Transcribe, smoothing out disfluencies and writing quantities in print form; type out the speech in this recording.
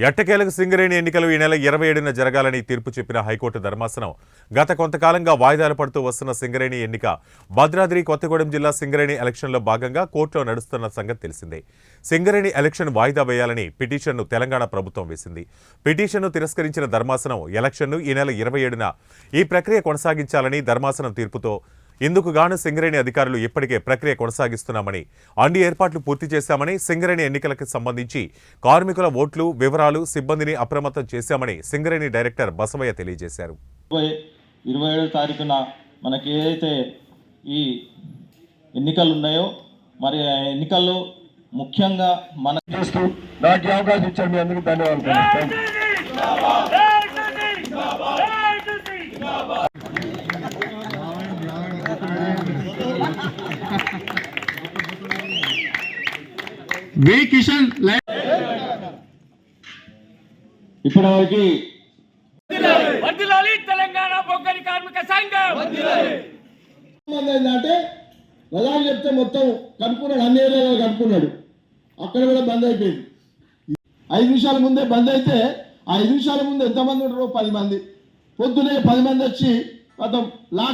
ఎట్టకేలకు సింగరేణి ఎన్నికలు ఈ నెల 27న జరగాలని తీర్పు చెప్పిన హైకోర్టు ధర్మాసనం గత కొంతకాలంగా వాయిదాలు పడుతూ వస్తున్న సింగరేణి ఎన్నిక భద్రాద్రి కొత్తగూడెం జిల్లా సింగరేణి ఎలక్షన్లో భాగంగా కోర్టులో నడుస్తున్న సంగతి తెలిసిందే. సింగరేణి ఎలక్షన్ వాయిదా వేయాలని పిటిషన్ను తెలంగాణ ప్రభుత్వం వేసింది. పిటిషన్ను తిరస్కరించిన ధర్మాసనం ఎలక్షన్ను ఈ నెల 27న ఈ ప్రక్రియ కొనసాగించాలని ధర్మాసనం తీర్పుతో ఇందుకు గాను సింగరేణి అధికారులు ఇప్పటికే ప్రక్రియ కొనసాగిస్తున్నామని, అన్ని ఏర్పాట్లు పూర్తి చేశామని, సింగరేణి ఎన్నికలకు సంబంధించి కార్మికుల ఓట్లు వివరాలు సిబ్బందిని అప్రమత్తం చేశామని సింగరేణి డైరెక్టర్ బసవయ్య తెలియజేశారు. 27వ తారీఖున మనకి ఏదైతే ఈ ఎన్నికలు ఉన్నాయో మరి ఎన్నికల్లో ముఖ్యంగా మన చేస్తూ నాకు అవకాశం ఇచ్చారు. మీ అందరికీ ధన్యవాదాలు. ఇప్పటివరకు తెలంగాణ బొగ్గని కార్మిక సంఘం అంటే ప్రధాని చెప్తే మొత్తం కనుక్కున్నాడు, అన్ని ఏరియాలో కనుక్కున్నాడు. అక్కడ కూడా బంద్ అయిపోయింది. 5 నిమిషాల ముందే బంద్ అయితే ఆ 5 నిమిషాల ముందు ఎంతమంది ఉంటారో 10 మంది. పొద్దునే 10 మంది వచ్చి మొత్తం